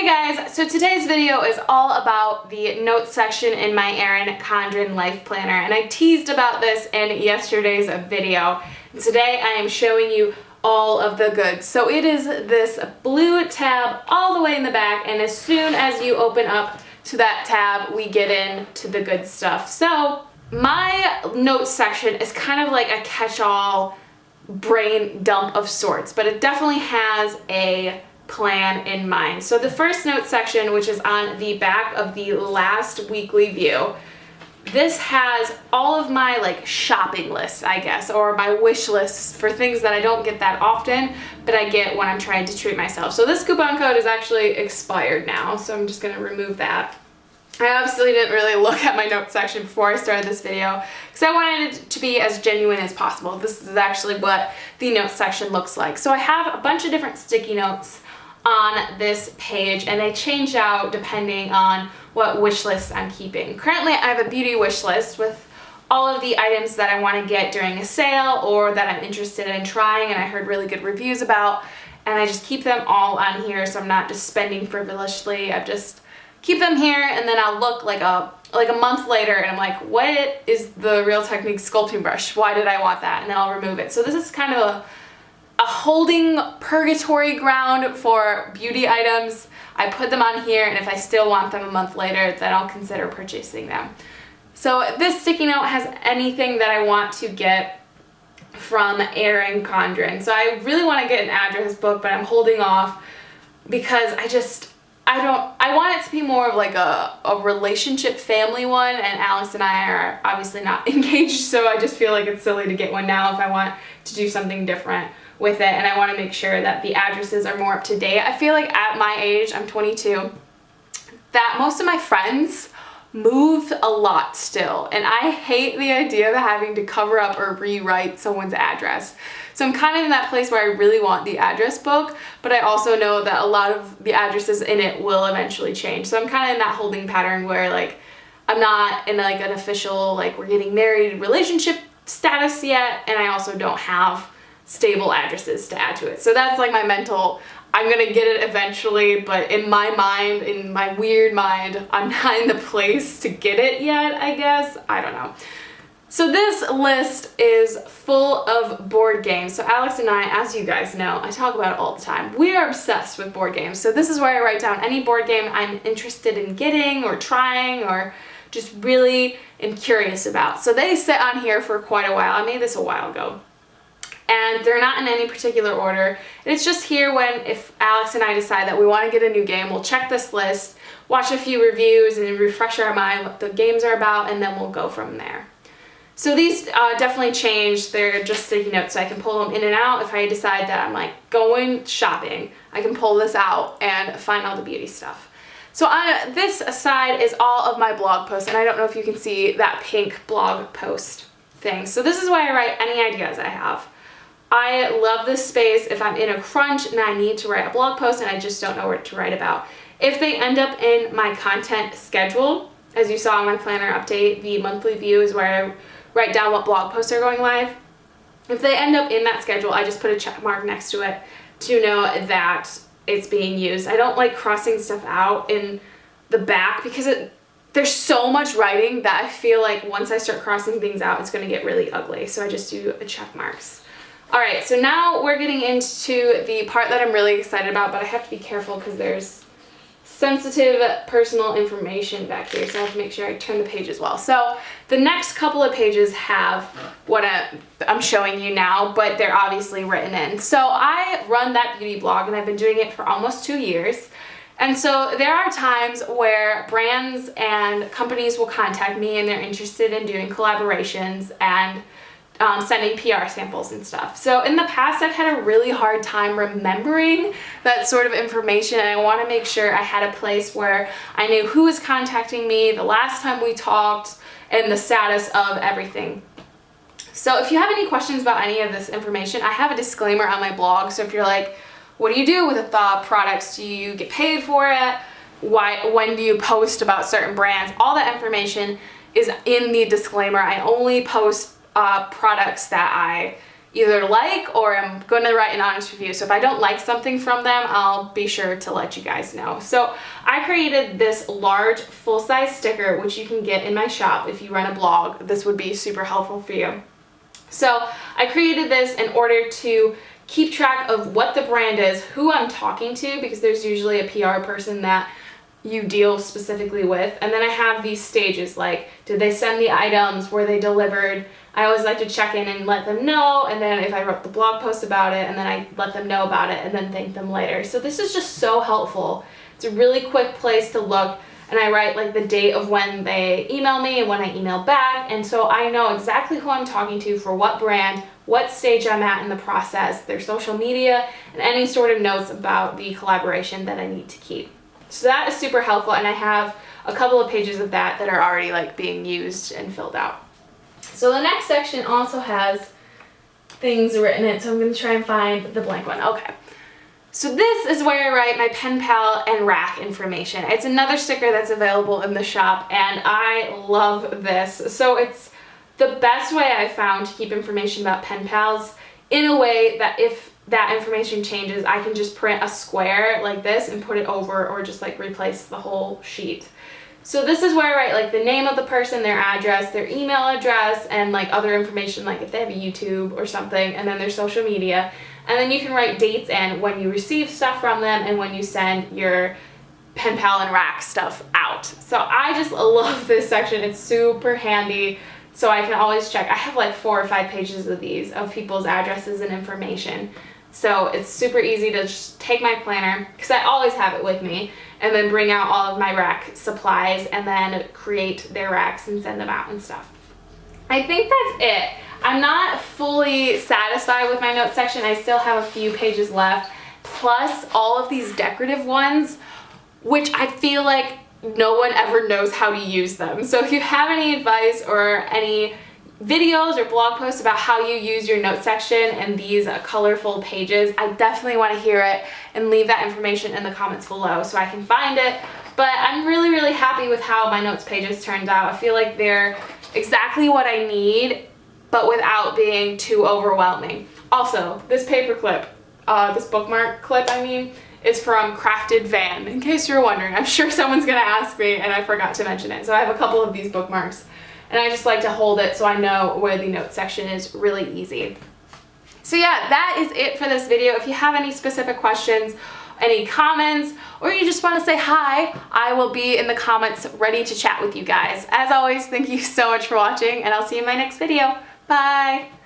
Hey guys, so today's video is all about the notes section in my Erin Condren life planner, and I teased about this in yesterday's video. Today I am showing you all of the goods. So it is this blue tab all the way in the back, and as soon as you open up to that tab, we get into the good stuff. So my notes section is kind of like a catch-all brain dump of sorts, but it definitely has a plan in mind. So the first note section, which is on the back of the last weekly view, this has all of my like shopping lists, I guess, or my wish lists for things that I don't get that often, but I get when I'm trying to treat myself. So this coupon code is actually expired now, so I'm just gonna remove that. I obviously didn't really look at my notes section before I started this video because I wanted it to be as genuine as possible. This is actually what the notes section looks like. So I have a bunch of different sticky notes on this page, and they change out depending on what wish list I'm keeping. Currently I have a beauty wish list with all of the items that I want to get during a sale or that I'm interested in trying and I heard really good reviews about, and I just keep them all on here so I'm not just spending frivolously. I just keep them here, and then I'll look like a month later and I'm like, what is the Real Technique sculpting brush? Why did I want that? And then I'll remove it. So this is kind of a holding purgatory ground for beauty items. I put them on here, and if I still want them a month later, then I'll consider purchasing them. So this sticky note has anything that I want to get from Erin Condren. So I really want to get an address book, but I'm holding off because I want it to be more of like a relationship family one, and Alex and I are obviously not engaged, so I just feel like it's silly to get one now if I want to do something different with it, and I want to make sure that the addresses are more up to date. I feel like at my age, I'm 22, that most of my friends move a lot still, and I hate the idea of having to cover up or rewrite someone's address. So I'm kind of in that place where I really want the address book, but I also know that a lot of the addresses in it will eventually change. So I'm kind of in that holding pattern where like I'm not in like an official like we're getting married relationship status yet, and I also don't have stable addresses to add to it. So that's like my mental, I'm gonna get it eventually, but in my mind, in my weird mind, I'm not in the place to get it yet, I guess. I don't know. So this list is full of board games. So Alex and I, as you guys know, I talk about it all the time, we are obsessed with board games. So this is where I write down any board game I'm interested in getting or trying or just really am curious about. So they sit on here for quite a while. I made this a while ago. And they're not in any particular order. It's just here when, if Alex and I decide that we want to get a new game, we'll check this list, watch a few reviews, and refresh our mind what the games are about, and then we'll go from there. So these definitely change. They're just sticky notes, so I can pull them in and out. If I decide that I'm like going shopping, I can pull this out and find all the beauty stuff. So on this side is all of my blog posts, and I don't know if you can see that pink blog post thing. So this is why I write any ideas I have. I love this space if I'm in a crunch and I need to write a blog post and I just don't know what to write about. If they end up in my content schedule, as you saw in my planner update, the monthly view is where I write down what blog posts are going live. If they end up in that schedule, I just put a check mark next to it to know that it's being used. I don't like crossing stuff out in the back because there's so much writing that I feel like once I start crossing things out, it's going to get really ugly. So I just do check marks. Alright, so now we're getting into the part that I'm really excited about, but I have to be careful because there's sensitive personal information back here, so I have to make sure I turn the page as well. So the next couple of pages have what I'm showing you now, but they're obviously written in. So I run that beauty blog, and I've been doing it for almost 2 years. And so there are times where brands and companies will contact me and they're interested in doing collaborations and sending PR samples and stuff. So in the past, I've had a really hard time remembering that sort of information, and I want to make sure I had a place where I knew who was contacting me, the last time we talked, and the status of everything. So if you have any questions about any of this information, I have a disclaimer on my blog. So if you're like, what do you do with the products? Do you get paid for it? When do you post about certain brands? All that information is in the disclaimer. I only post products that I either like or I'm going to write an honest review. So if I don't like something from them, I'll be sure to let you guys know. So I created this large full-size sticker, which you can get in my shop if you run a blog. This would be super helpful for you. So I created this in order to keep track of what the brand is, who I'm talking to, because there's usually a PR person that you deal specifically with. And then I have these stages, like, did they send the items, were they delivered? I always like to check in and let them know, and then if I wrote the blog post about it, and then I let them know about it and then thank them later. So this is just so helpful. It's a really quick place to look, and I write like the date of when they email me and when I email back, and so I know exactly who I'm talking to for what brand, what stage I'm at in the process, their social media, and any sort of notes about the collaboration that I need to keep. So that is super helpful, and I have a couple of pages of that are already like being used and filled out. So the next section also has things written in it, so I'm going to try and find the blank one. Okay. So this is where I write my pen pal and rack information. It's another sticker that's available in the shop, and I love this. So it's the best way I found to keep information about pen pals in a way that if that information changes, I can just print a square like this and put it over, or just like replace the whole sheet. So this is where I write like the name of the person, their address, their email address, and like other information, like if they have a YouTube or something, and then their social media. And then you can write dates and when you receive stuff from them and when you send your pen pal and rack stuff out. So I just love this section. It's super handy. So I can always check. I have like 4 or 5 pages of these of people's addresses and information. So it's super easy to just take my planner, because I always have it with me, and then bring out all of my rack supplies and then create their racks and send them out and stuff. I think that's it. I'm not fully satisfied with my notes section. I still have a few pages left, plus all of these decorative ones, which I feel like no one ever knows how to use them. So if you have any advice or any videos or blog posts about how you use your note section and these colorful pages, I definitely want to hear it, and leave that information in the comments below so I can find it. But I'm really happy with how my notes pages turned out. I feel like they're exactly what I need, but without being too overwhelming. Also, this paper clip, this bookmark clip I mean, is from Crafted Van, in case you're wondering. I'm sure someone's gonna ask me and I forgot to mention it. So I have a couple of these bookmarks, and I just like to hold it so I know where the note section is really easy. So yeah, that is it for this video. If you have any specific questions, any comments, or you just want to say hi, I will be in the comments ready to chat with you guys. As always, thank you so much for watching, and I'll see you in my next video. Bye!